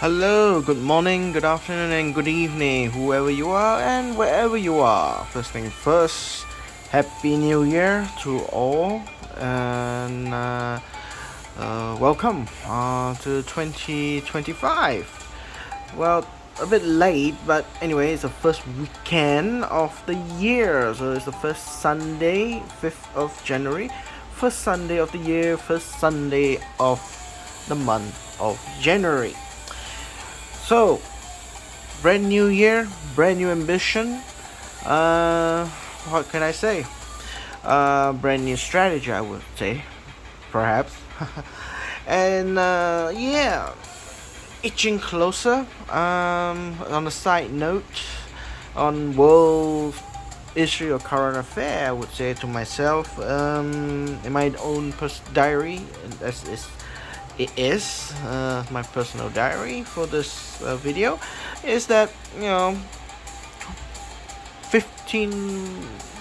Hello, good morning, good afternoon, and good evening, whoever you are and wherever you are. First thing first, Happy New Year to all, and welcome to 2025. Well, a bit late, but anyway, it's the first weekend of the year, so it's the first Sunday, 5th of January, first Sunday of the year, first Sunday of the month of January. So, brand new year, brand new ambition. Uh, what can I say? Brand new strategy, I would say, perhaps. And yeah, itching closer. On a side note, on world issue or current affair, I would say to myself, in my own diary, as is it is my personal diary for this video, is that 15,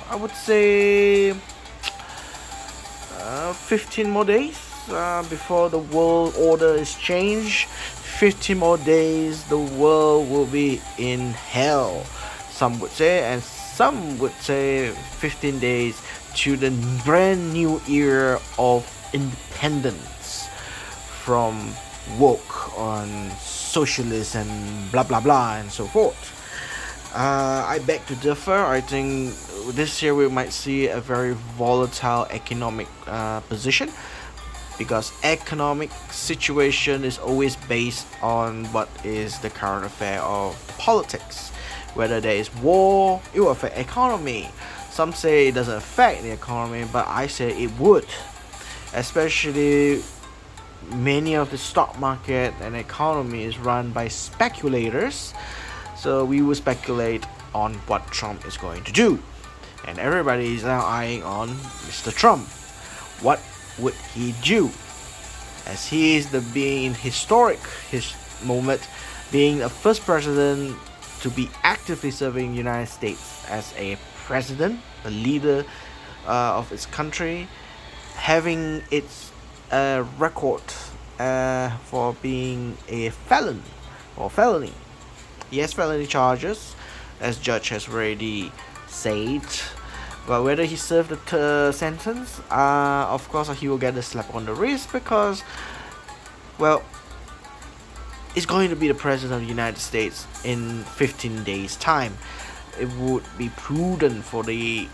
I would say 15 more days before the world order is changed. 15 more days the world will be in hell, some would say, and some would say 15 days to the brand new era of independence from woke on socialist and blah blah blah and so forth. I beg to differ. I think this year we might see a very volatile economic position, because economic situation is always based on what is the current affair of politics. Whether there is war, it will affect economy. Some say it doesn't affect the economy, but I say it would, especially many of the stock market and economy is run by speculators. So we will speculate on what Trump is going to do, and everybody is now eyeing on Mr. Trump. What would he do, as he is the being historic his moment, being the first president to be actively serving the United States as a president, a leader of its country, having its record for being a felon or felony. He has felony charges, as judge has already said. But whether he served the sentence, of course he will get a slap on the wrist, because, well, he's going to be the president of the United States in 15 days' time. It would be prudent for the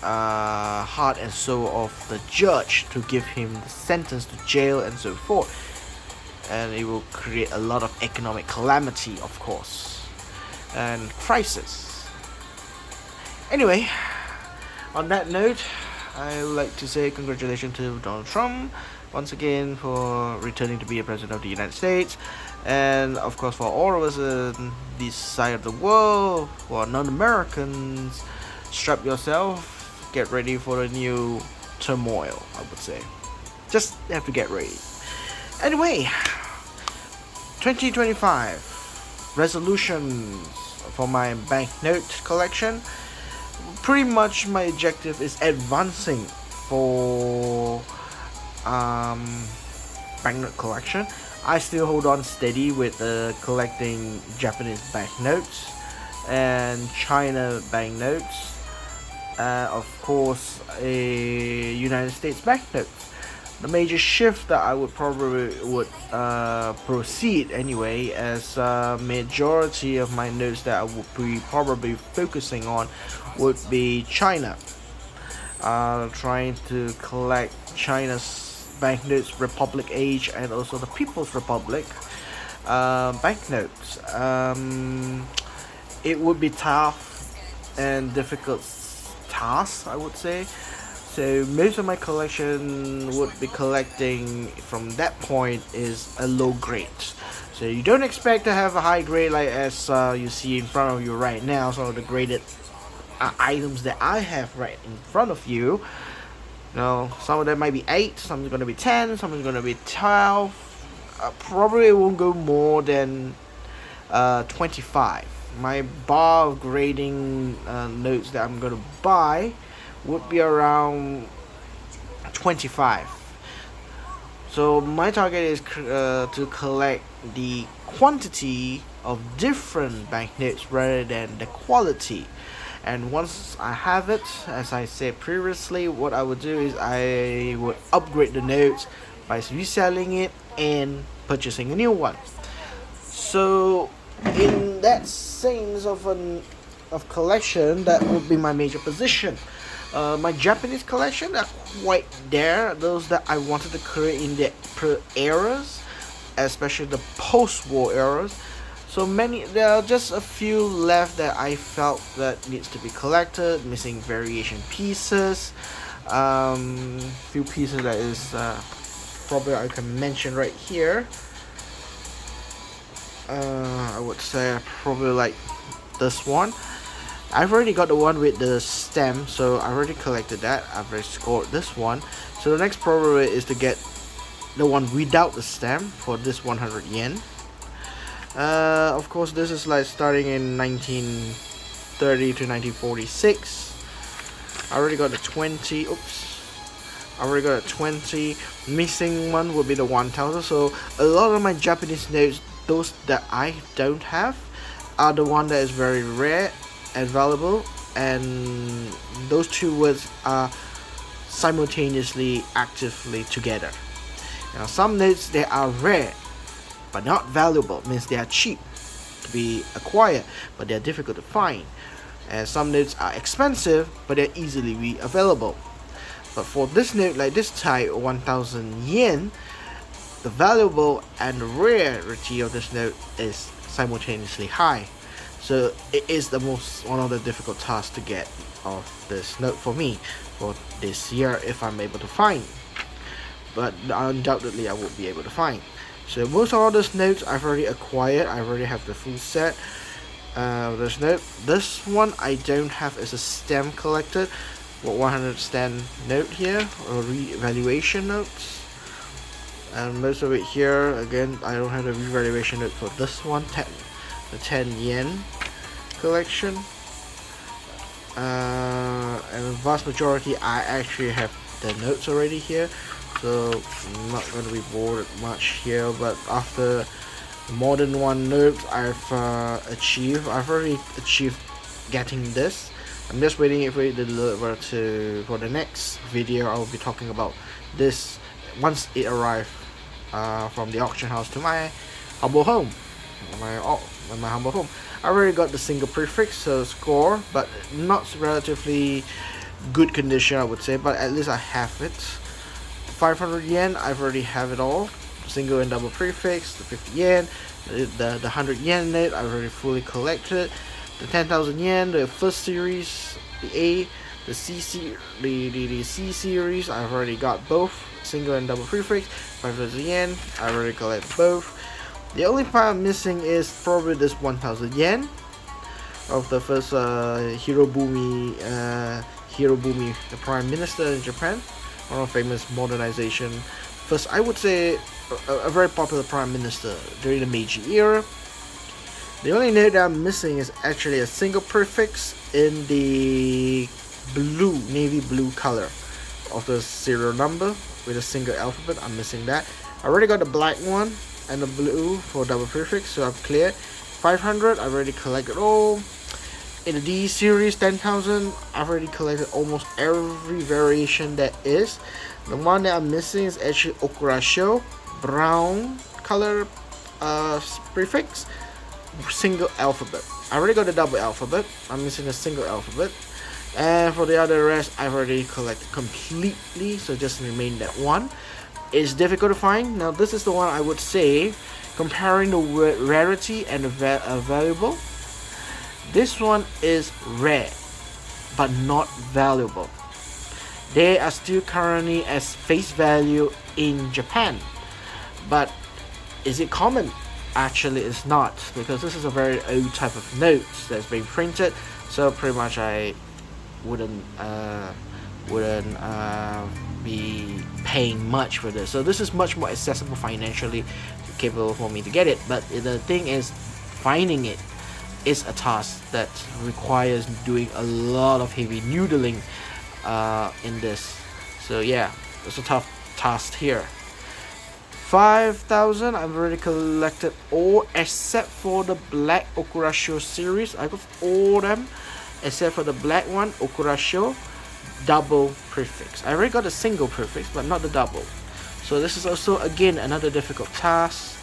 heart and soul of the judge to give him the sentence to jail and so forth, and it will create a lot of economic calamity, of course, and crisis. Anyway, on that note, I would like to say congratulations to Donald Trump once again for returning to be a president of the United States, and of course for all of us in this side of the world who are non-Americans, strap yourself, get ready for a new turmoil, I would say. Just have to get ready. Anyway, 2025 resolutions for my banknote collection. Pretty much my objective is advancing for banknote collection. I still hold on steady with collecting Japanese banknotes and China banknotes. Of course, a United States banknote. The major shift that I would probably proceed anyway, as majority of my notes that I would be probably focusing on would be China. Trying to collect China's banknotes, Republic Age, and also the People's Republic banknotes. It would be tough and difficult task, I would say. So most of my collection would be collecting from that point is a low grade. So you don't expect to have a high grade like as you see in front of you right now. So the graded items that I have right in front of you. Some of them might be 8, some is going to be 10, some is going to be 12. Probably won't go more than 25. My bar of grading notes that I'm going to buy would be around 25. So my target is to collect the quantity of different banknotes rather than the quality. And once I have it, as I said previously, what I would do is I would upgrade the notes by reselling it and purchasing a new one. So in that sense of collection, that would be my major position. My Japanese collection are quite there. Those that I wanted to create in the eras, especially the post-war eras. So many, there are just a few left that I felt that needs to be collected, missing variation pieces. Few pieces that is probably I can mention right here. I would say probably like this one. I've already got the one with the stem, so I already collected that. I've already scored this one. So the next probably is to get the one without the stem for this 100 yen. Of course, this is like starting in 1930 to 1946. I already got the 20. Oops. I already got a 20. Missing one will be the 1000. So a lot of my Japanese notes, those that I don't have, are the one that is very rare and valuable, and those two words are simultaneously actively together. Now some notes, they are rare but not valuable, means they are cheap to be acquired but they are difficult to find, and some notes are expensive but they're easily available. But for this note, like this type 1000 yen, the valuable and rarity of this note is simultaneously high. So it is one of the difficult tasks to get of this note for me for this year, if I'm able to find. But undoubtedly I will be able to find. So most of all those notes I've already acquired. I already have the full set. This note, this one I don't have as a stem collected. 100 stem note here, or revaluation notes. And most of it here, again, I don't have the revaluation note for this one. The 10 yen collection, and the vast majority I actually have the notes already here, so I'm not going to be bored much here. But after more than one note I've already achieved getting this. I'm just waiting for it to deliver for the next video. I will be talking about this once it arrives from the auction house to my humble home. My humble home. I already got the single prefix, so score, but not relatively good condition, I would say, but at least I have it. 500 yen, I've already have it all. Single and double prefix, the 50 yen, the 100 yen note, I've already fully collected. The 10,000 yen, the first series, the A, the the C series, I've already got both. Single and double prefix, 5,000 yen, I've already collected both. The only part I'm missing is probably this 1000 yen of the first Hirobumi, the Prime Minister in Japan, one of the famous modernization. First, I would say a very popular Prime Minister during the Meiji era. The only note that I'm missing is actually a single prefix in the blue, navy blue color of the serial number with a single alphabet. I'm missing that. I already got the black one and the blue for double prefix, so I've cleared. 500, I've already collected all. In the D series 10,000, I've already collected almost every variation that is. The one that I'm missing is actually Okurasho, brown color prefix, single alphabet. I already got the double alphabet, I'm missing a single alphabet. And for the other rest, I've already collected completely, so just remain that one. It's difficult to find. Now this is the one I would say, comparing the rarity and the valuable, this one is rare but not valuable. They are still currently as face value in Japan, but is it common? Actually it's not, because this is a very old type of notes that's being printed, so pretty much I wouldn't be paying much for this. So this is much more accessible financially, capable for me to get it. But the thing is, finding it is a task that requires doing a lot of heavy noodling in this. So yeah, it's a tough task here. 5,000, I've already collected all except for the black Okurasho series. I got all them except for the black one, Okurasho double prefix. I already got a single prefix, but not the double. So this is also again another difficult task.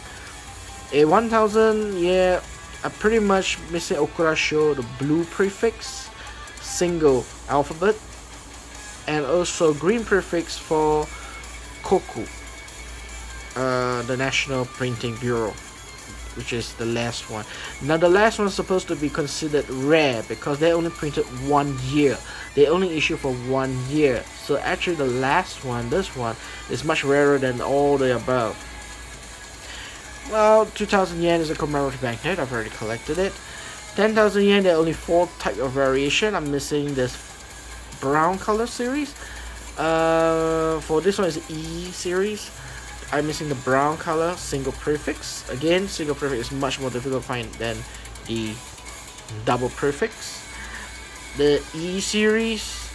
A 1,000, yeah, I'm pretty much missing Okurasho, the blue prefix, single alphabet, and also green prefix for Koku, the National Printing Bureau, which is the last one. Now the last one is supposed to be considered rare because they only printed 1 year. They only issue for 1 year. So actually the last one, this one, is much rarer than all the above. Well, 2,000 yen is a commemorative banknote. I've already collected it. 10,000 yen, there are only 4 types of variation. I'm missing this brown color series. For this one is E series. I'm missing the brown color single prefix. Again, single prefix is much more difficult to find than the double prefix. The E series,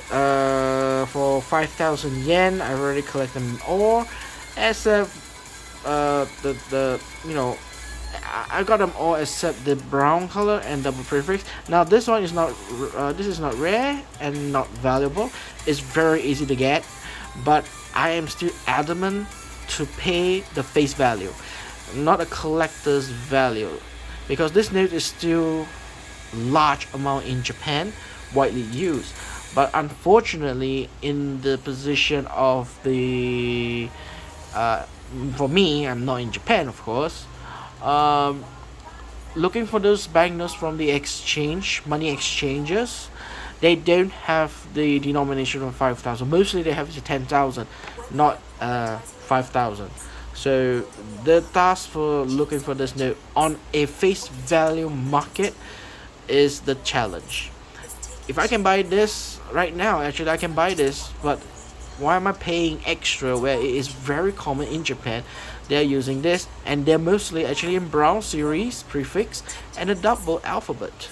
for 5,000 yen, I've already collected them all, except I got them all except the brown color and double prefix. Now this one is not rare and not valuable. It's very easy to get, but I am still adamant to pay the face value, not a collector's value, because this note is still large amount in Japan, widely used. But unfortunately, in the position of the for me, I'm not in Japan, of course. Looking for those banknotes from the money exchanges, they don't have the denomination of 5,000. Mostly they have 10,000, not 5,000. So the task for looking for this note on a face value market is the challenge. If I can buy this right now, actually I can buy this, but why am I paying extra where it is very common in Japan? They're using this, and they're mostly actually in brown series prefix and a double alphabet.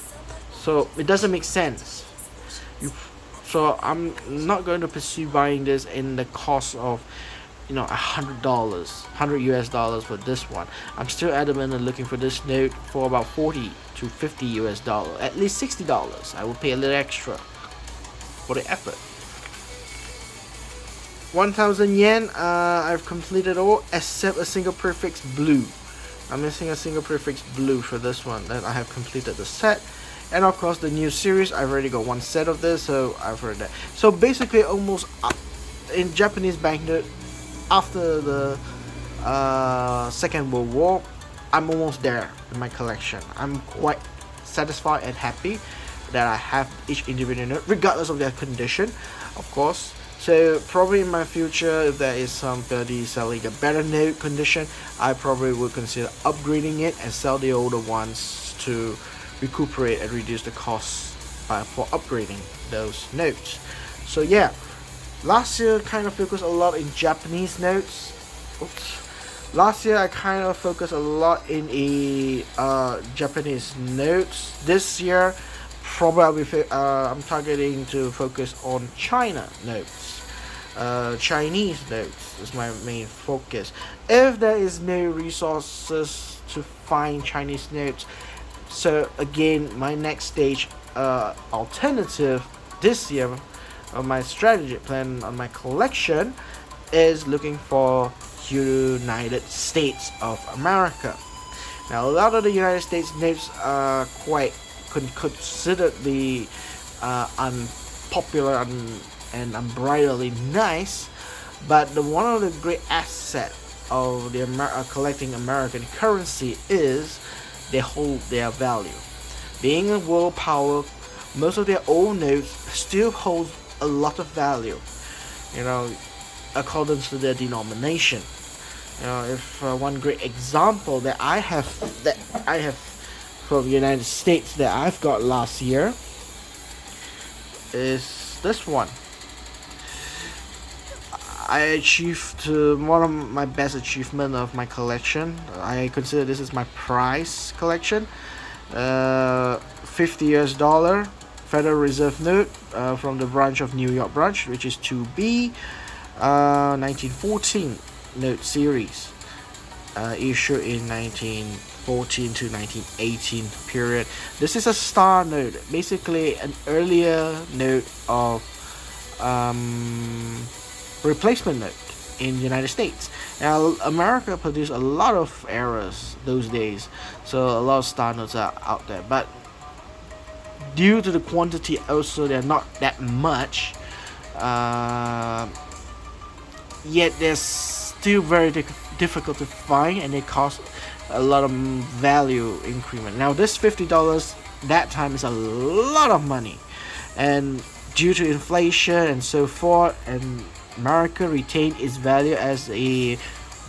So it doesn't make sense. So I'm not going to pursue buying this in the cost of $100 for this one. I'm still adamant on looking for this note for about $40 to $50, at least $60. I will pay a little extra for the effort. 1,000 yen, I've completed all except a single prefix blue. I'm missing a single prefix blue for this one. Then I have completed the set. And of course the new series, I've already got one set of this, so I've heard that. So basically almost in Japanese banknote, after the Second World War, I'm almost there in my collection. I'm quite satisfied and happy that I have each individual note, regardless of their condition, of course. So probably in my future, if there is somebody selling a better note condition, I probably would consider upgrading it and sell the older ones to recuperate and reduce the costs for upgrading those notes. So yeah, last year kind of focused a lot in Japanese notes. Last year I kind of focused a lot in Japanese notes. This year probably I'm targeting to focus on China notes. Chinese notes is my main focus. If there is no resources to find Chinese notes, so again, my next stage alternative this year on my strategy plan on my collection is looking for United States of America. Now a lot of the United States notes are quite considerably unpopular and unbridledly nice, but one of the great assets of the collecting American currency is they hold their value. Being a world power, most of their old notes still hold a lot of value, according to their denomination. If one great example that I have from the United States that I've got last year is this one. I achieved one of my best achievement of my collection. I consider this is my prize collection. $50 Federal Reserve note from the branch of New York branch, which is 2B, 1914. note series, issued in 1914 to 1918 period. This is a star note, basically an earlier note of replacement note in United States. Now America produced a lot of errors those days, so a lot of star notes are out there, but due to the quantity also they're not that much, yet they're still very difficult to find, and they cost a lot of value increment. Now this $50 that time is a lot of money, and due to inflation and so forth, and America retained its value as a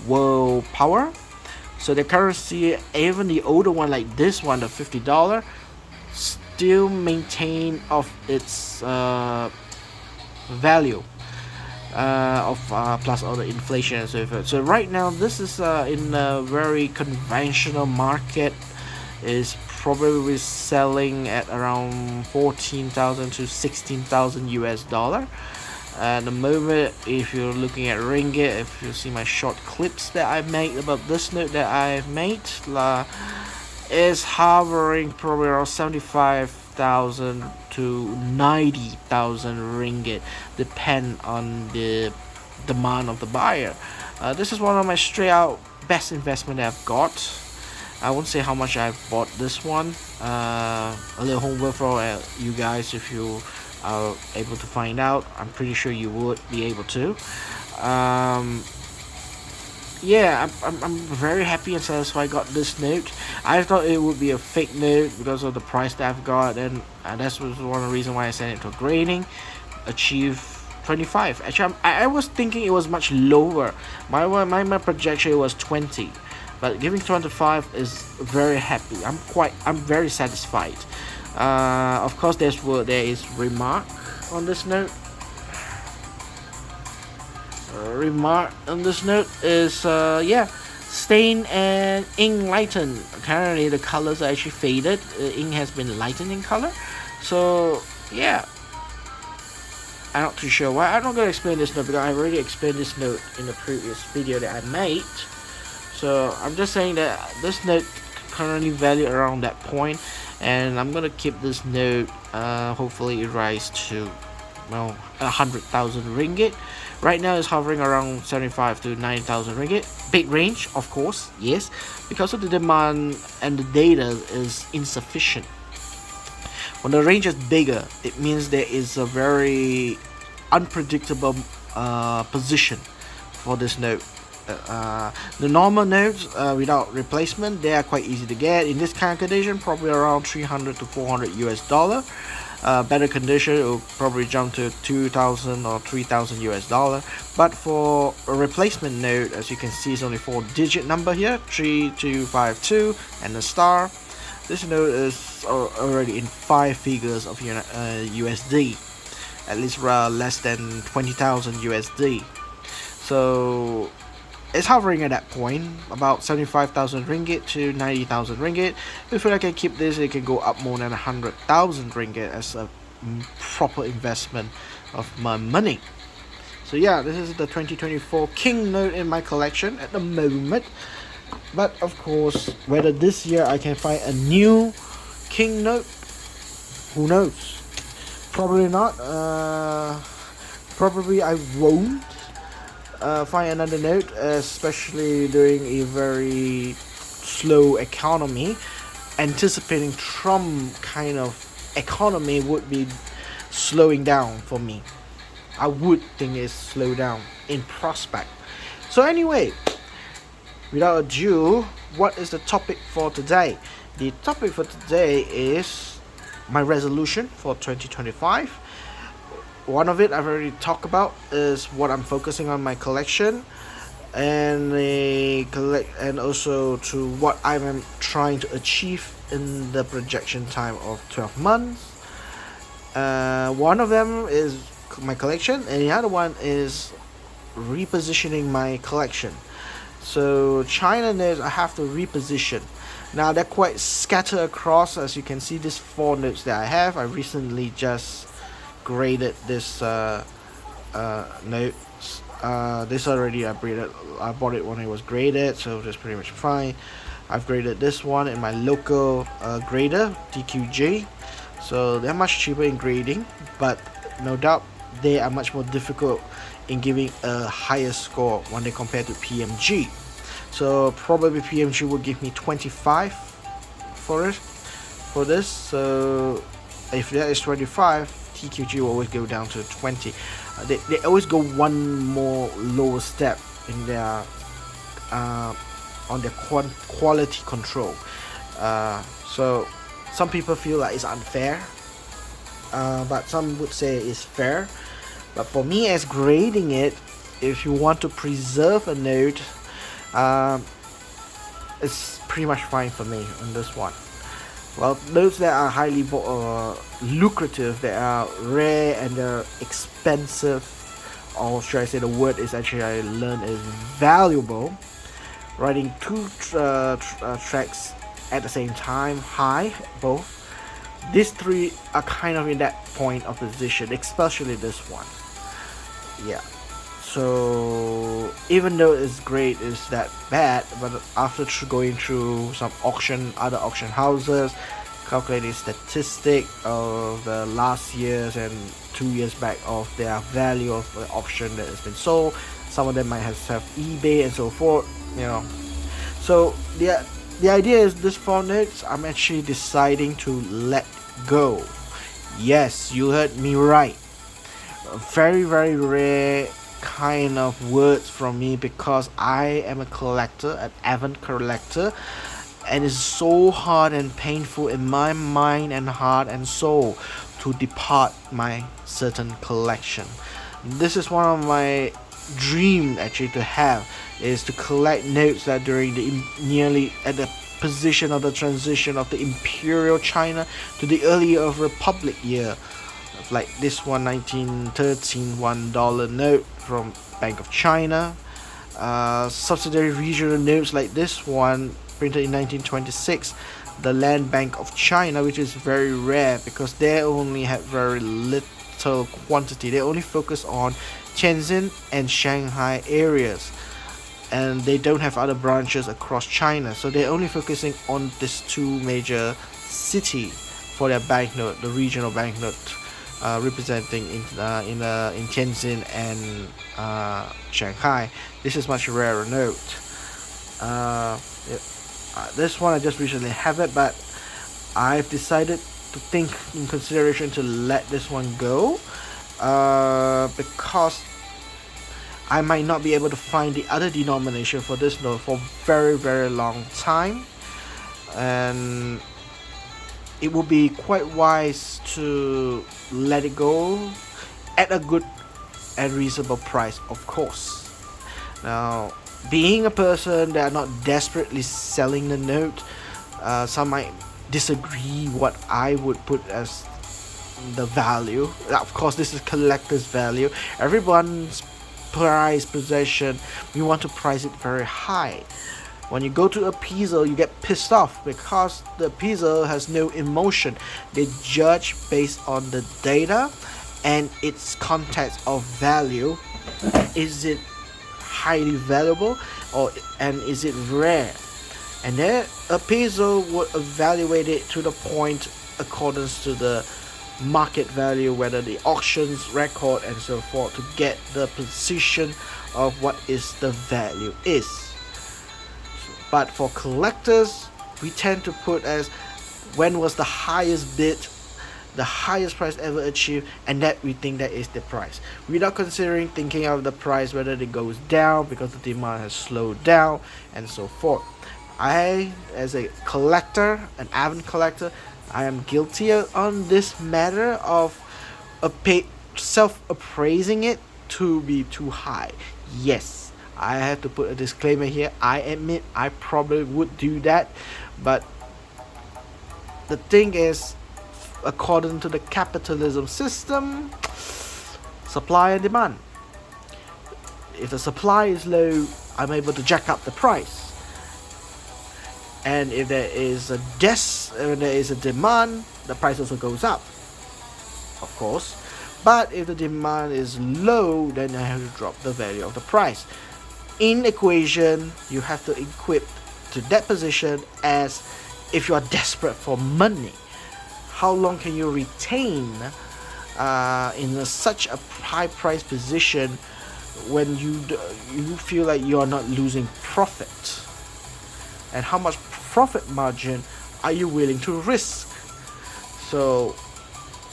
world power, so the currency, even the older one like this one, the $50, still maintain of its value of plus all the inflation and so forth. So right now this is in a very conventional market, is probably selling at around 14,000 to 16,000 US dollar. At the moment, if you're looking at ringgit, if you see my short clips that I made about this note that I've made, is hovering probably around 75,000 to 90,000 ringgit, depend on the demand of the buyer. This is one of my straight out best investment that I've got. I won't say how much I've bought this one. A little homework for you guys if you are able to find out. I'm pretty sure you would be able to. Yeah, I'm very happy and satisfied I got this note. I thought it would be a fake note because of the price that I've got, and that was one of the reasons why I sent it to grading. Achieve 25. Actually, I was thinking it was much lower. My projection was 20, but giving 25 is very happy. I'm very satisfied. Of course, there is remark on this note. Remark on this note is yeah, stain and ink lighten. Currently the colors are actually faded. Ink has been lightened in color, so yeah, I'm not too sure why. I'm not going to explain this note because I already explained this note in the previous video that I made. So I'm just saying that this note currently valued around that point, and I'm gonna keep this note. Hopefully it rise to 100,000 ringgit. Right now it's hovering around 75 to 90,000 ringgit. Big range, of course, yes, because of the demand and the data is insufficient. When the range is bigger, it means there is a very unpredictable position for this note. The normal notes without replacement, they are quite easy to get. In this kind of condition, probably around 300 to 400 US dollar. Better condition, it will probably jump to 2,000 or 3,000 US dollar. But for a replacement note, as you can see, it's only 4-digit number here, 3252 and the star. This note is already in 5 figures of USD, at least less than 20,000 USD. So it's hovering at that point, about 75,000 ringgit to 90,000 ringgit. If I can keep this, it can go up more than 100,000 ringgit as a proper investment of my money. So yeah, this is the 2024 King note in my collection at the moment. But of course, whether this year I can find a new King note, who knows? Probably not. Probably I won't find another note, especially during a very slow economy. Anticipating Trump kind of economy would be slowing down for me. I would think it's slow down in prospect. So anyway, without ado, what is the topic for today? The topic for today is my resolution for 2025. One of it I've already talked about is what I'm focusing on my collection, and also to what I'm trying to achieve in the projection time of 12 months. One of them is my collection, and the other one is repositioning my collection. So China notes I have to reposition. Now they're quite scattered across. As you can see, these 4 notes that I have, I recently just graded this note This already I bought it when it was graded, so that's pretty much fine. I've graded this one in my local grader, TQJ. So they're much cheaper in grading, but no doubt they are much more difficult in giving a higher score when they compare to PMG. So probably PMG will give me 25 for this. So if that is 25, TQG will always go down to 20. They always go one more lower step in their on their quality control. So some people feel like it's unfair, but some would say it's fair. But for me, as grading it, if you want to preserve a note, it's pretty much fine for me on this one. Well, notes that are highly lucrative, that are rare and they're expensive, or should I say the word is actually I learned is valuable. Writing two tracks at the same time, high, both. These three are kind of in that point of position, especially this one. Yeah. So even though it's great, it's that bad, but after going through some other auction houses, calculating statistic of the last years and 2 years back of their value of the auction that has been sold, some of them might have eBay and so forth, you know. So the idea is this 4 notes I'm actually deciding to let go. Yes, you heard me right. Very rare kind of words from me, because I am a collector, an avid collector, and it's so hard and painful in my mind and heart and soul to depart my certain collection. This is one of my dream actually to have, is to collect notes that during the nearly at the position of the transition of the Imperial China to the early of Republic year, like this one, 1913 $1 note from Bank of China, subsidiary regional notes like this one printed in 1926, the Land Bank of China, which is very rare because they only had very little quantity. They only focus on Shenzhen and Shanghai areas, and they don't have other branches across China, so they're only focusing on these two major cities for their banknote, the regional banknote, representing in Shenzhen and Shanghai. This is much rarer note. This one I just recently have it, but I've decided to think in consideration to let this one go, because I might not be able to find the other denomination for this note for very long time, and it will be quite wise to let it go at a good and reasonable price, of course. Now, being a person that are not desperately selling the note, some might disagree what I would put as the value. Of course, this is collector's value. Everyone's prized possession, we want to price it very high. When you go to appeasal, you get pissed off because the appeasal has no emotion. They judge based on the data and its context of value. Is it highly valuable, and is it rare? And their appraisal would evaluate it to the point accordance to the market value, whether the auctions record and so forth, to get the position of what is the value is. But for collectors, we tend to put as when was the highest bid, the highest price ever achieved, and that we think that is the price, without considering thinking of the price whether it goes down because the demand has slowed down and so forth. I, as a collector, an avid collector, I am guilty on this matter of self-appraising it to be too high. Yes, I have to put a disclaimer here. I admit I probably would do that, but the thing is, according to the capitalism system, supply and demand. If the supply is low, I'm able to jack up the price. And if there is a demand, the price also goes up, of course. But if the demand is low, then I have to drop the value of the price. In equation, you have to equip to that position as if you are desperate for money. How long can you retain in such a high price position when you feel like you are not losing profit? And how much profit margin are you willing to risk? So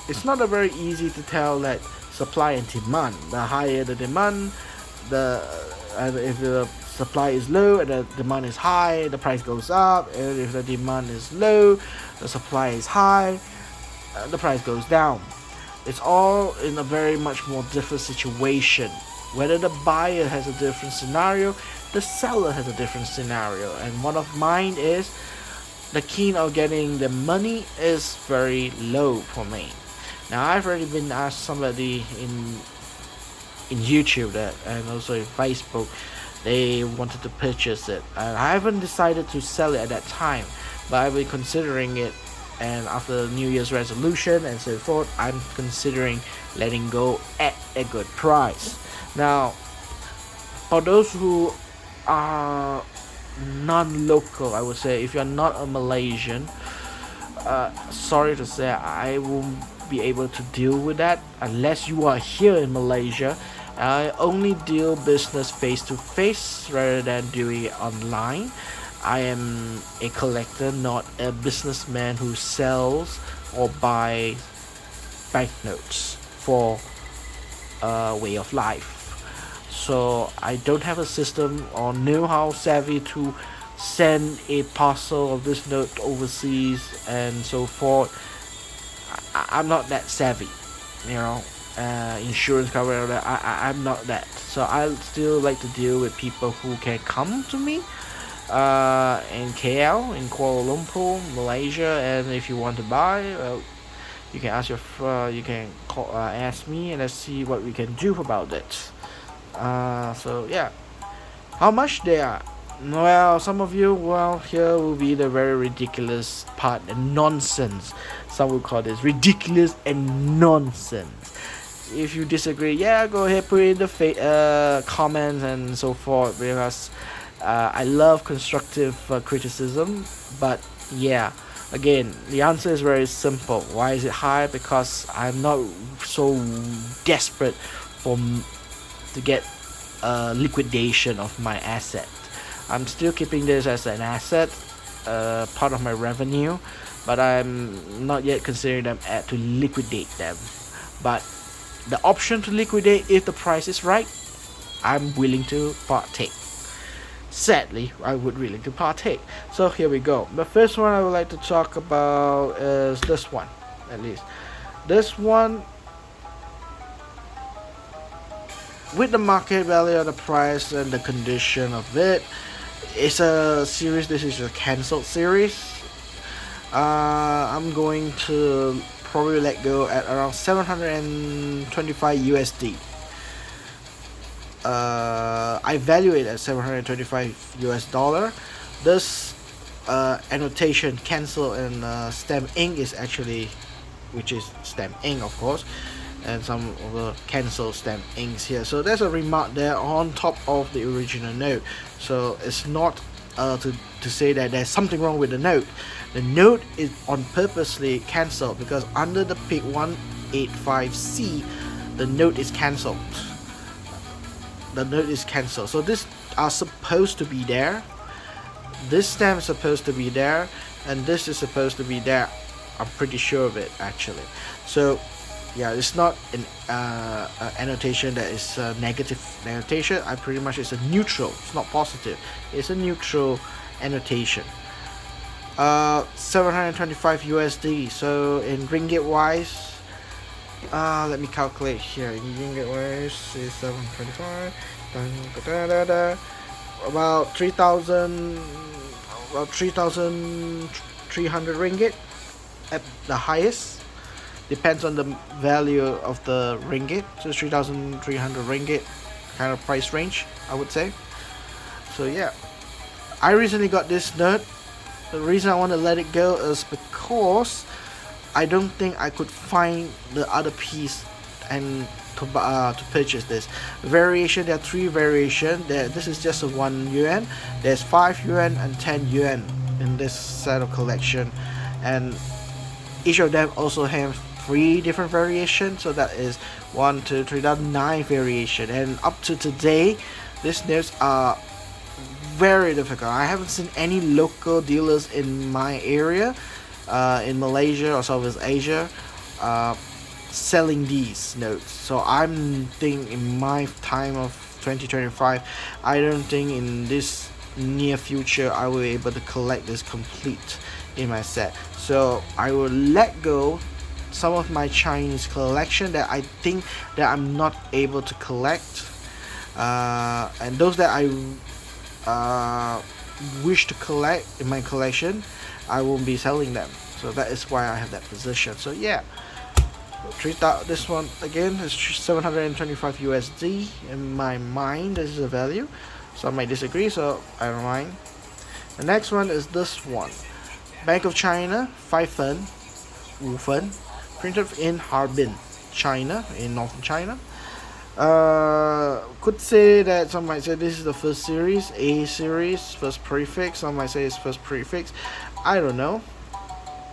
it's not a very easy to tell that supply and demand. The higher the demand, if the supply is low and the demand is high, the price goes up. And if the demand is low, the supply is high, the price goes down. It's all in a very much more different situation. Whether the buyer has a different scenario, the seller has a different scenario. And one of mine is the keen of getting the money is very low for me. Now I've already been asked somebody in YouTube that, and also in Facebook, they wanted to purchase it. And I haven't decided to sell it at that time, but I've been considering it. And after New Year's resolution and so forth, I'm considering letting go at a good price. Now, for those who are non-local, I would say, if you're not a Malaysian, sorry to say, I won't be able to deal with that unless you are here in Malaysia. I only deal business face to face rather than doing it online. I am a collector, not a businessman who sells or buys banknotes for a way of life. So I don't have a system or know how savvy to send a parcel of this note overseas and so forth. I'm not that savvy, you know. Insurance cover, I'm not that. So I still like to deal with people who can come to me in KL, in Kuala Lumpur, Malaysia, and if you want to buy, well, you can ask ask me, and let's see what we can do about it. So yeah, how much they are? Well, some of you, well, here will be the very ridiculous part and nonsense. Some will call this ridiculous and nonsense. If you disagree, yeah, go ahead, put in the comments and so forth, because I love constructive criticism. But yeah, again, the answer is very simple. Why is it high? Because I'm not so desperate to get liquidation of my asset. I'm still keeping this as an asset, part of my revenue, but I'm not yet considering them to liquidate them. But the option to liquidate, if the price is right, I'm willing to partake. Sadly, I would willing to partake. So here we go. The first one I would like to talk about is this one, at least. This one, with the market value of the price and the condition of it, it's a series. This is a cancelled series. I'm going to probably let go at around 725 USD. I value it at 725 US dollar. This annotation cancel and stamp ink is actually, which is stamp ink of course, and some of the cancel stamp inks here. So there's a remark there on top of the original note. So it's not to say that there's something wrong with the note. The note is on purposely cancelled because under the PIC 185C, the note is cancelled. The note is cancelled. So this are supposed to be there. This stamp is supposed to be there, and this is supposed to be there. I'm pretty sure of it actually. So yeah, it's not an annotation that is a negative annotation. I pretty much, it's a neutral. It's not positive. It's a neutral annotation. 725 USD. So in ringgit wise, let me calculate here. In ringgit wise is 725. About 3,300 ringgit at the highest. Depends on the value of the ringgit. So 3,300 ringgit kind of price range, I would say. So yeah, I recently got this note. The reason I want to let it go is because I don't think I could find the other piece and to purchase this variation. There are 3 variations. This is just a 1 yuan. There's 5 yuan and 10 yuan in this set of collection, and each of them also have 3 different variations. So that is 1, 2, 3, that's 9 variation. And up to today, these notes are very difficult. I haven't seen any local dealers in my area, in Malaysia or Southeast Asia, selling these notes. So I'm thinking in my time of 2025, I don't think in this near future I will be able to collect this complete in my set. So I will let go some of my Chinese collection that I think that I'm not able to collect, and those that I wish to collect in my collection, I won't be selling them. So that is why I have that position. So yeah, this one again is 725 USD. In my mind, this is a value. Some might disagree, so I don't mind. The next one is this one, Bank of China 5 fen, 5 fen, printed in Harbin, China, in northern China. Could say that some might say this is the first series, A series, first prefix. Some might say it's first prefix. I don't know.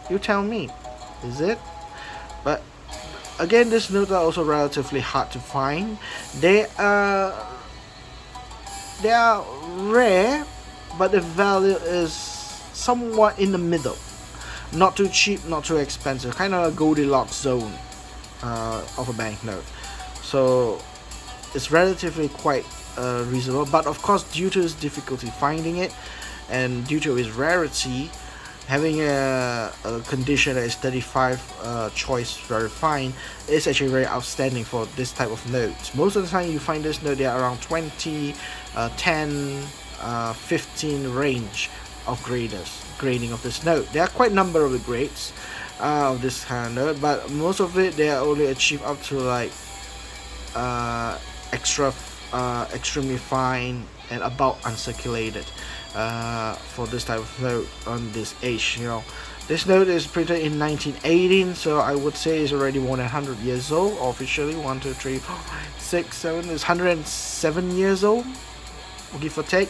You tell me. Is it? But again, these notes are also relatively hard to find. They are rare, but the value is somewhat in the middle. Not too cheap, not too expensive. Kind of a Goldilocks zone of a banknote. So it's relatively quite reasonable. But of course, due to its difficulty finding it, and due to its rarity, having a condition that is 35 choice very fine is actually very outstanding for this type of notes. Most of the time you find this note, they are around 20, 10, 15 range of grading of this note. There are quite a number of the grades of this kind of note, but most of it they are only achieved up to like extremely fine and about uncirculated for this type of note on this age. You know, this note is printed in 1918, so I would say it's already more than 100 years old officially. 1, 2, 3, 4, 5, 6, 7 is 107 years old, give or take.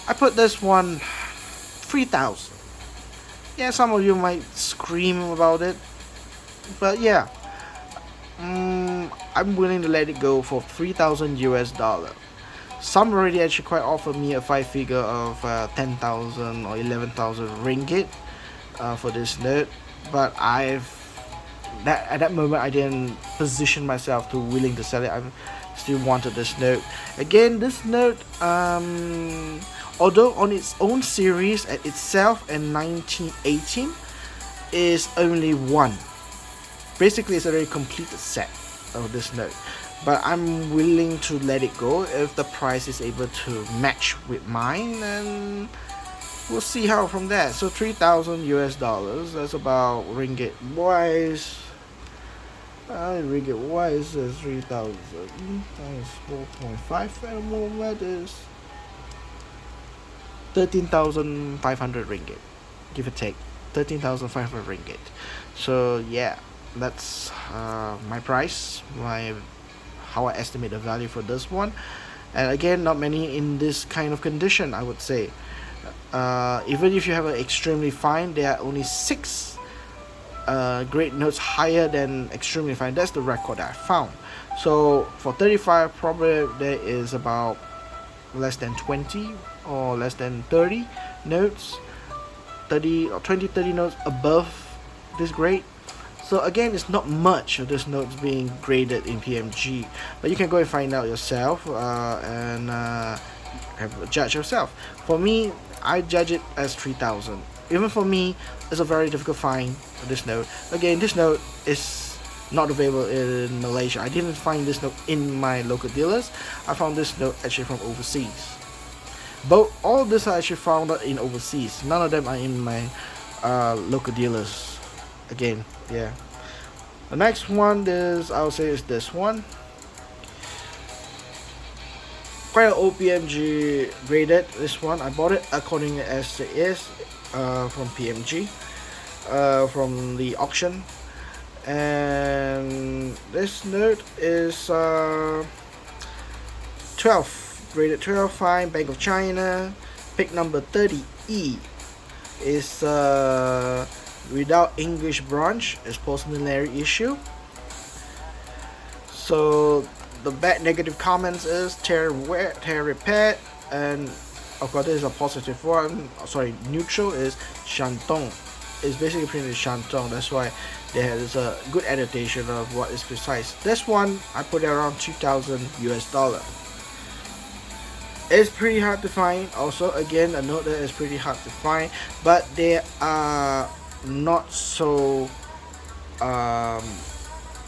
I put this one 3,000. Yeah, some of you might scream about it, but yeah, I'm willing to let it go for 3,000 US dollar. Some already actually quite offered me a 5 figure of 10,000 or 11,000 ringgit for this note, but at that moment I didn't position myself to willing to sell it. I still wanted this note. Again, this note, although on its own series at itself in 1918 is only 1. Basically, it's a very completed set of this note, but I'm willing to let it go if the price is able to match with mine, and we'll see how from there. So 3,000 US dollars, that's about ringgit wise. Ringgit wise is 3,000 times 4.5 at the moment is 13,500 ringgit, give or take 13,500 ringgit. So yeah, that's my price, how I estimate the value for this one. And again, not many in this kind of condition, I would say. Even if you have an extremely fine, there are only 6 grade notes higher than extremely fine. That's the record that I found. So for 35, probably there is about less than 20 or less than 30 notes, 30 or 20, 30 notes above this grade. So again, it's not much of this notes being graded in PMG, but you can go and find out yourself and have a judge yourself. For me, I judge it as 3,000. Even for me, it's a very difficult find for this note. Again, this note is not available in Malaysia. I didn't find this note in my local dealers. I found this note actually from overseas. But all this I actually found out in overseas. None of them are in my local dealers. Again, yeah. The next one is, I'll say, is this one. Quite an OPMG graded. This one I bought it according as it is from PMG, from the auction. And this note is 12, graded 12, fine, Bank of China. Pick number 30E is without English branch, is post-millenary issue. So the bad negative comments is tear repair, and of course this is a positive one. Sorry, neutral is Shantung. It's basically printed Shantung. That's why there is a good annotation of what is precise. This one I put it around 2,000 US dollar. It's pretty hard to find. Also, again, a note that is pretty hard to find, but they are not so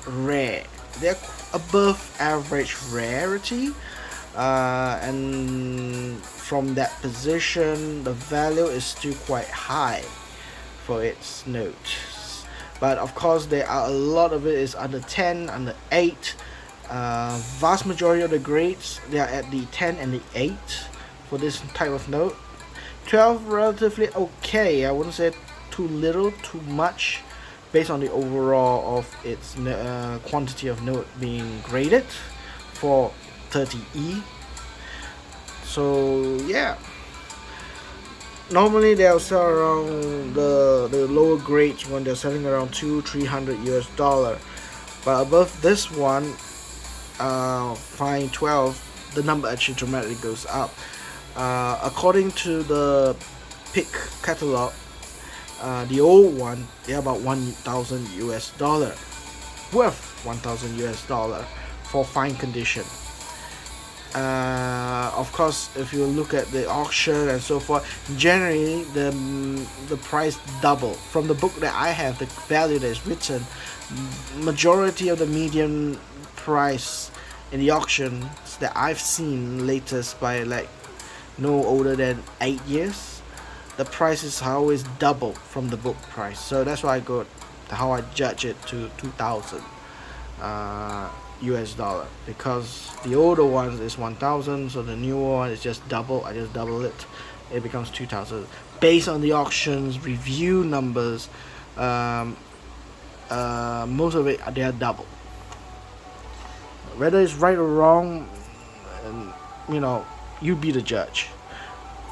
rare. They're above average rarity, and from that position, the value is still quite high for its notes. But of course, there are a lot of it is under 10, under 8. Vast majority of the grades, they are at the 10 and the 8 for this type of note. 12 relatively okay. I wouldn't say too little, too much, based on the overall of its quantity of note being graded for 30E. So yeah, normally they'll sell around the lower grades when they're selling around 200-300 US dollar, but above this one, fine 12, the number actually dramatically goes up. According to the pick catalog, the old one, they're about 1,000 US dollar, worth 1,000 US dollar for fine condition. Of course, if you look at the auction and so forth, generally the price double. From the book that I have, the value that is written, majority of the median price in the auctions that I've seen latest by like no older than 8 years, the price is always double from the book price. So that's why how I judge it to 2,000 US dollar, because the older ones is 1,000, so the newer one is just double. I just double it, it becomes 2,000 based on the auctions review numbers. Most of it, they are double. Whether it's right or wrong, you be the judge.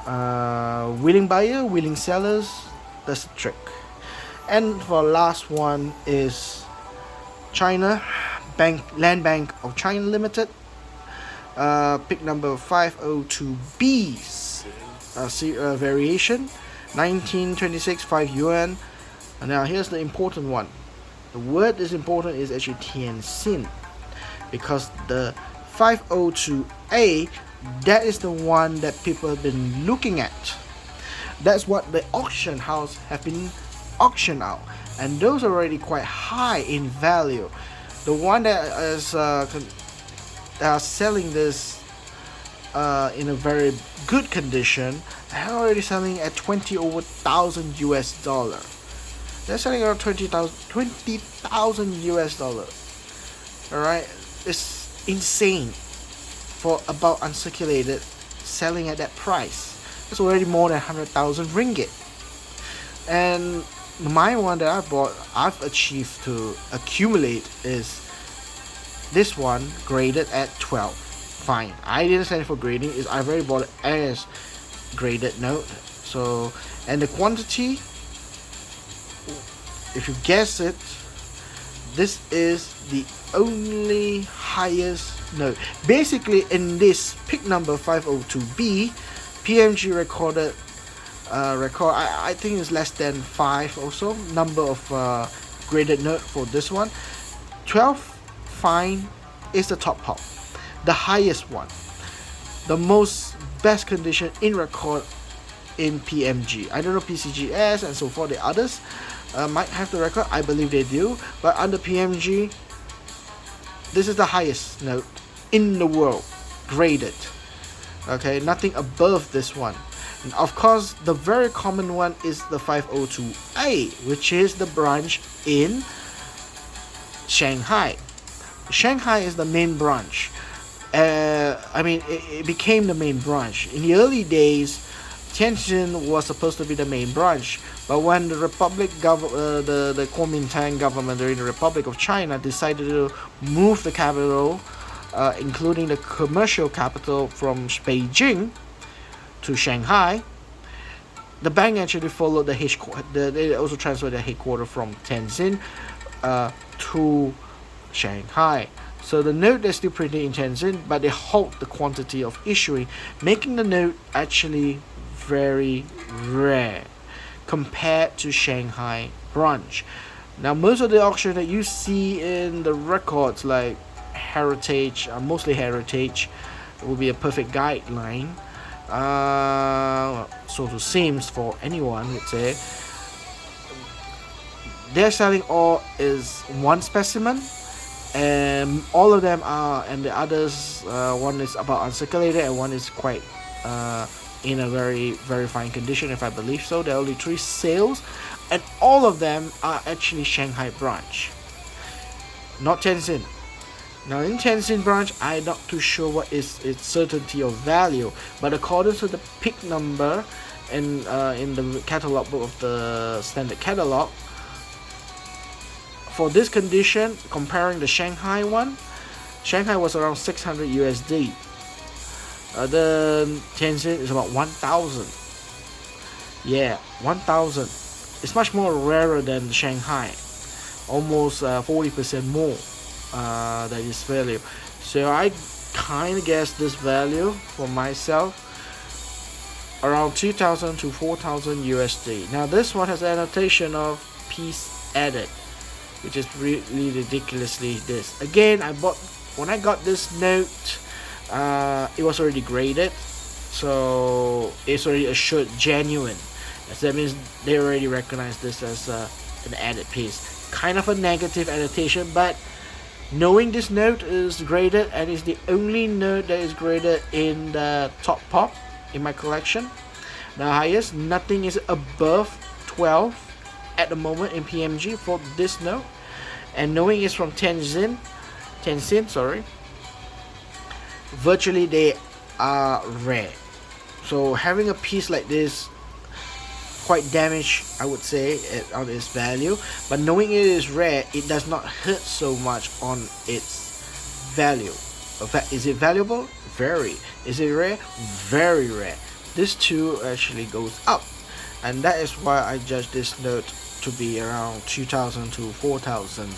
Willing buyer, willing sellers, that's the trick. And for last one is China Land Bank of China Limited. Pick number 502B, variation 1926, 5 yuan. And now here's the important one. The word is important is actually Tianxin, because the 502A, that is the one that people have been looking at. That's what the auction house have been auctioned out, and those are already quite high in value. The one that is selling this in a very good condition, they're already selling at 20,000 US dollar. They're selling around 20,000 US dollar. Alright, it's insane for about uncirculated selling at that price. It's already more than 100,000 ringgit. And my one that I bought, I've achieved to accumulate is this one graded at 12. Fine, I didn't send it for grading, is I've already bought it as graded note. So, and the quantity, if you guess it, this is the only highest note. Basically, in this pick number 502B, PMG recorded I think it's less than 5 or so number of graded note for this one. 12 fine is the top, the highest one, the most best condition in record in PMG. I don't know PCGS and so forth, the others might have the record, I believe they do, but under PMG, this is the highest note in the world graded. Okay, nothing above this one. And of course, the very common one is the 502A, which is the branch in Shanghai. Shanghai is the main branch. It became the main branch. In the early days, Tianjin was supposed to be the main branch, but when the the Kuomintang government during the Republic of China decided to move the capital, including the commercial capital, from Beijing to Shanghai, the bank actually followed the headquarters. They also transferred the headquarters from Tianjin to Shanghai. So the note is still printed in Tianjin, but they halt the quantity of issuing, making the note actually very rare compared to Shanghai branch. Now most of the auction that you see in the records, like heritage, mostly heritage, will be a perfect guideline. So it seems for anyone would say they're selling all is one specimen, and all of them are, and the others, one is about uncirculated and one is quite in a very fine condition, if I believe so. There are only 3 sales, and all of them are actually Shanghai branch, not Tianjin. Now in Tianjin branch, I'm not too sure what is its certainty of value, but according to the pick number in the catalog book of the standard catalog, for this condition, comparing the Shanghai one, Shanghai was around 600 USD. The Tianjin is about 1,000. Yeah, 1,000. It's much more rarer than Shanghai, almost 40% more. That is value. So I kind of guess this value for myself around 2,000 to 4,000 USD. Now this one has annotation of piece added, which is really ridiculously this. Again, when I got this note, it was already graded, so it's already assured genuine. So that means they already recognize this as an added piece. Kind of a negative annotation, but knowing this note is graded and is the only note that is graded in the top pop in my collection, the highest, nothing is above 12 at the moment in PMG for this note, and knowing it's from Tianjin, sorry, virtually they are rare. So having a piece like this quite damaged, I would say, on its value, but knowing it is rare, it does not hurt so much on its value. Is it valuable? Very. Is it rare? Very rare. This too actually goes up, and that is why I judge this note to be around 2,000 to 4,000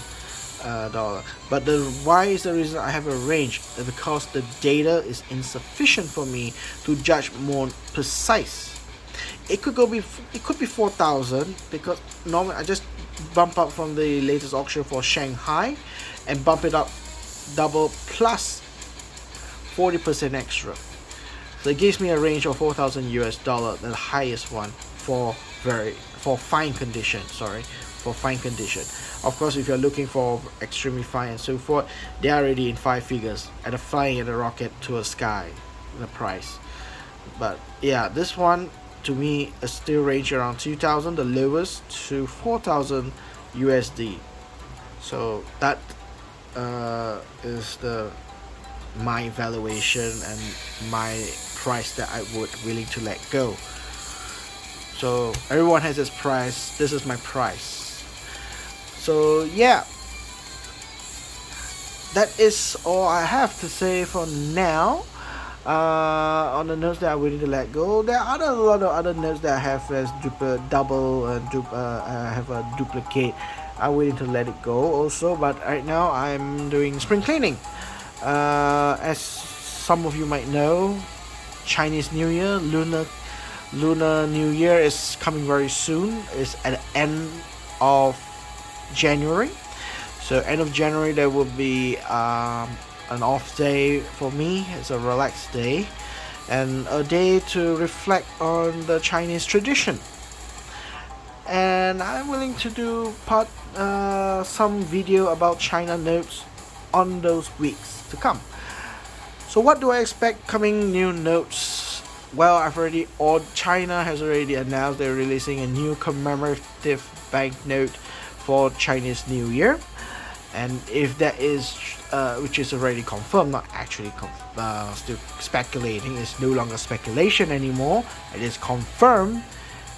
dollar. But why is the reason I have a range? Because the data is insufficient for me to judge more precise. It could be 4,000, because normally I just bump up from the latest auction for Shanghai and bump it up double plus 40% extra. So it gives me a range of 4,000 US dollar, the highest one for fine condition. For fine condition. Of course, if you're looking for extremely fine and so forth, they are already in 5 figures and are flying in a rocket to a sky in the price. But yeah, this one to me is still range around 2,000, the lowest, to 4,000 USD. So that is my valuation and my price that I would willing to let go. So everyone has its price. This is my price. So yeah, that is all I have to say for now. On the notes that I'm willing to let go, there are a lot of other notes that I have as double and have a duplicate. I'm willing to let it go also, but right now I'm doing spring cleaning. As some of you might know, Chinese New Year, Lunar New Year is coming very soon. It's at the end of January. So end of January there will be an off day for me. It's a relaxed day and a day to reflect on the Chinese tradition. And I'm willing to do some video about China notes on those weeks to come. So what do I expect coming new notes? Well, China has already announced they're releasing a new commemorative banknote for Chinese New Year, And if that is which is already confirmed, not actually still speculating, it's no longer speculation anymore, it is confirmed,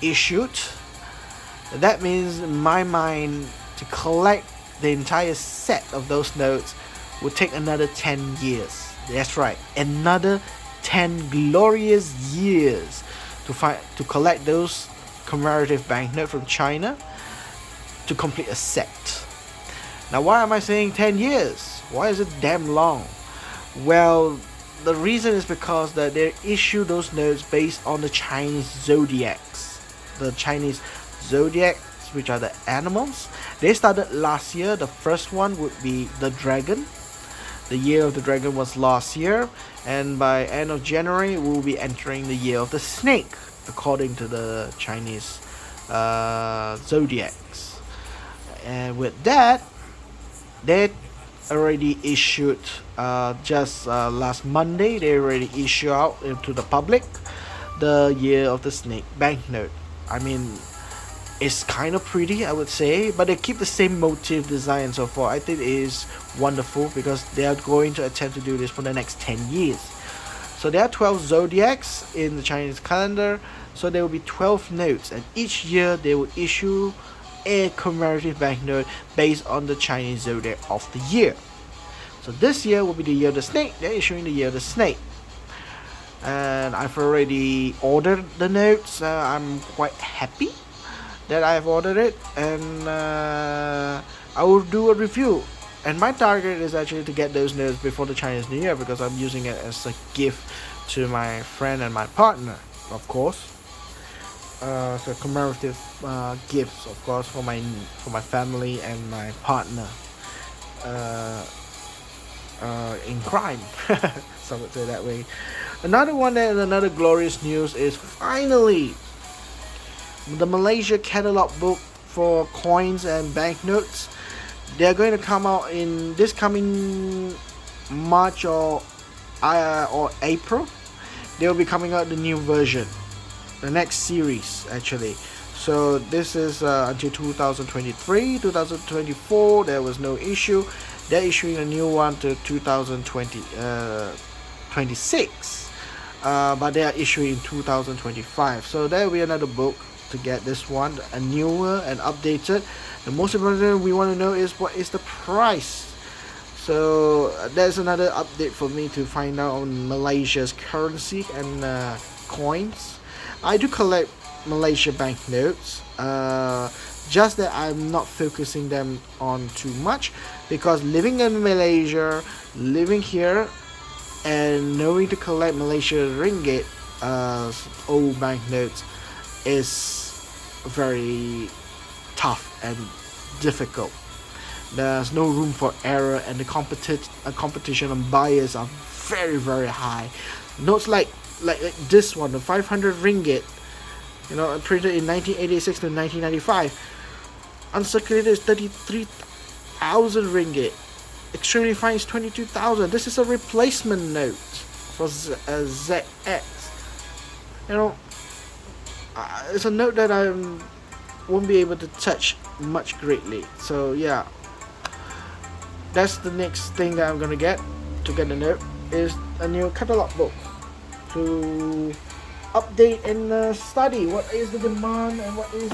issued, that means in my mind to collect the entire set of those notes would take another 10 years. That's right, another 10 glorious years to collect those commemorative banknotes from China to complete a set. Now, why am I saying 10 years? Why is it damn long? Well, the reason is because that they issue those notes based on the Chinese zodiacs. The Chinese zodiacs, which are the animals. They started last year. The first one would be the dragon. The year of the dragon was last year. And by end of January, we will be entering the year of the snake, according to the Chinese zodiacs. And with that, they already issued just last Monday, they already issued out to the public the year of the snake banknote. I mean, it's kind of pretty, I would say, but they keep the same motif, design, and so forth. I think it is wonderful because they are going to attempt to do this for the next 10 years. So there are 12 zodiacs in the Chinese calendar, so there will be 12 notes, and each year they will issue a commemorative banknote based on the Chinese zodiac of the year. So this year will be the year of the snake. They're issuing the year of the snake, and I've already ordered the notes. I'm quite happy that I've ordered it, and I will do a review. And my target is actually to get those notes before the Chinese New Year, because I'm using it as a gift to my friend and my partner, of course. So commemorative gifts, of course, for my family and my partner in crime. Some would say that way. Another one and another glorious news is finally the Malaysia catalog book for coins and banknotes. They're going to come out in this coming March or April. They will be coming out the new version, the next series actually. So this is until 2023, 2024 there was no issue. They're issuing a new one to 2026, but they are issuing in 2025. So there will be another book to get this one, a newer and updated. The most important thing we want to know is what is the price. So there's another update for me to find out on Malaysia's currency and coins. I do collect Malaysia banknotes, just that I'm not focusing them on too much, because living in Malaysia, living here, and knowing to collect Malaysia ringgit old banknotes is very tough and difficult. There's no room for error, and the competition and buyers are very high. Notes like this one, the 500 ringgit, printed in 1986 to 1995, uncirculated is 33,000 ringgit, extremely fine is 22,000. This is a replacement note for ZX. It's a note that I won't be able to touch much greatly. So yeah, that's the next thing that I'm gonna get to get the note, is a new catalog book to update and study what is the demand and what is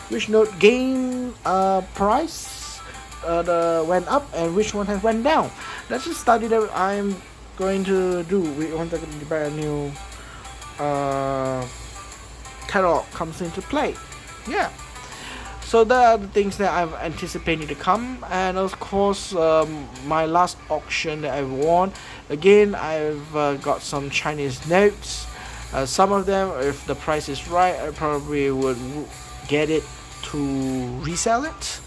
which note gain price went up and which one has went down. That's a study that I'm going to do. We want to buy a new catalog comes into play. Yeah. So there are the things that I'm anticipating to come, and of course my last auction that I won, again I've got some Chinese notes. Some of them, if the price is right, I probably would get it to resell it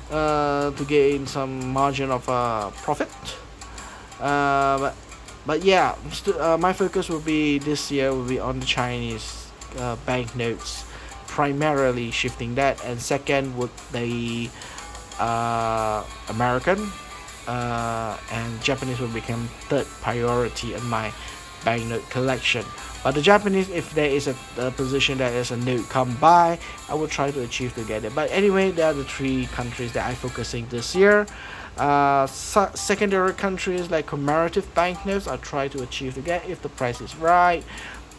to gain some margin of profit. But yeah, my focus will be this year will be on the Chinese banknotes, primarily shifting that, and second would the American and Japanese will become third priority in my banknote collection. But the Japanese, if there is a position that is a note come by, I will try to achieve to get it. But anyway, there are the three countries that I'm focusing this year. Secondary countries like commemorative banknotes, I try to achieve to get if the price is right.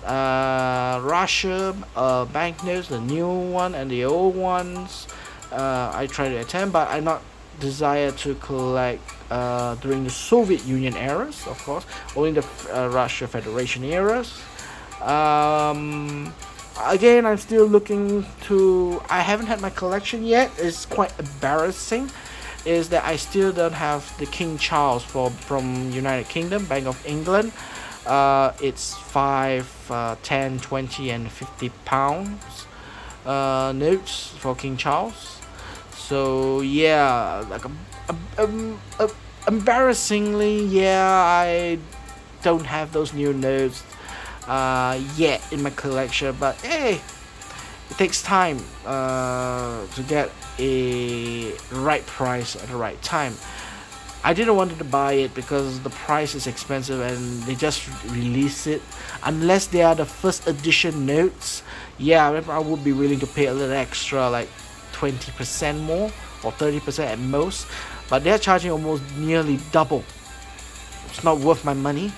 Russia banknotes, the new one and the old ones, I try to attend, but I not desire to collect during the Soviet Union eras, of course, only the Russia Federation eras. Um, Again, I'm still looking to. I haven't had my collection yet. It's quite embarrassing. Is that I still don't have the King Charles from United Kingdom, Bank of England. It's 5, 10, 20, and £50 notes for King Charles. So yeah, like embarrassingly, yeah, I don't have those new notes yet in my collection. But hey, it takes time to get a right price at the right time. I didn't want to buy it because the price is expensive and they just release it. Unless they are the first edition notes, yeah, I would be willing to pay a little extra, like 20% more or 30% at most. But they're charging almost nearly double. It's not worth my money.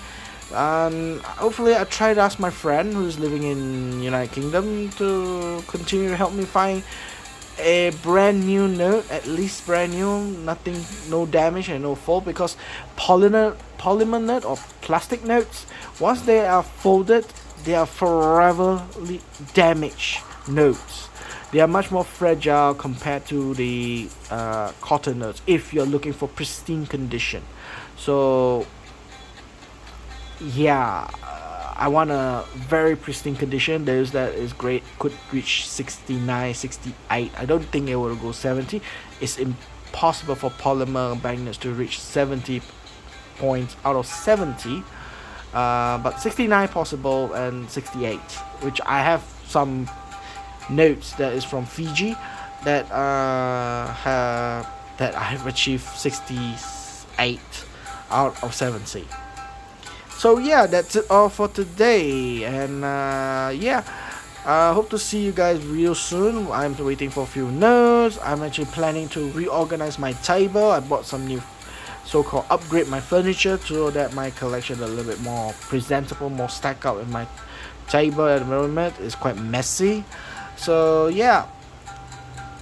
Hopefully I try to ask my friend who's living in United Kingdom to continue to help me find a brand new note, at least brand new, nothing, no damage and no fault, because polymer note or plastic notes, once they are folded, they are forever damaged notes. They are much more fragile compared to the cotton notes if you're looking for pristine condition. So yeah, I want a very pristine condition. Those that is great could reach 69, 68. I don't think it will go 70. It's impossible for polymer banknotes to reach 70 points out of 70. But 69 possible and 68, which I have some notes that is from Fiji that that I have achieved 68 out of 70. So yeah, that's it all for today, and yeah, I hope to see you guys real soon. I'm waiting for a few notes. I'm actually planning to reorganize my table. I bought some new so-called upgrade my furniture so that my collection is a little bit more presentable, more stacked up in my table at the moment. It's quite messy. So yeah,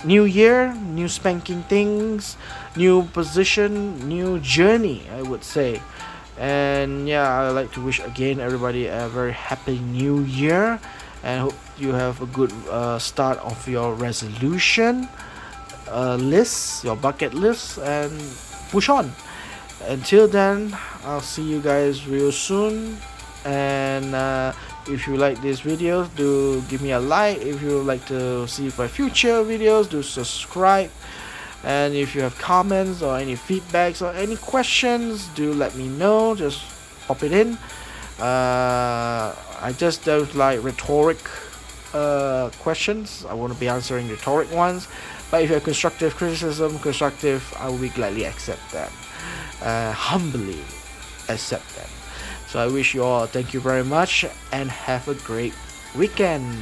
new year, new spanking things, new position, new journey, I would say. And yeah, I'd like to wish again everybody a very happy new year, and hope you have a good start of your resolution list, your bucket list, and push on. Until then, I'll see you guys real soon. And if you like this video, do give me a like. If you would like to see my future videos, do subscribe. And if you have comments or any feedbacks or any questions, do let me know. Just pop it in. I just don't like rhetoric questions. I want to be answering rhetoric ones. But if you have constructive criticism, I will gladly accept them. Humbly accept them. So I wish you all thank you very much and have a great weekend.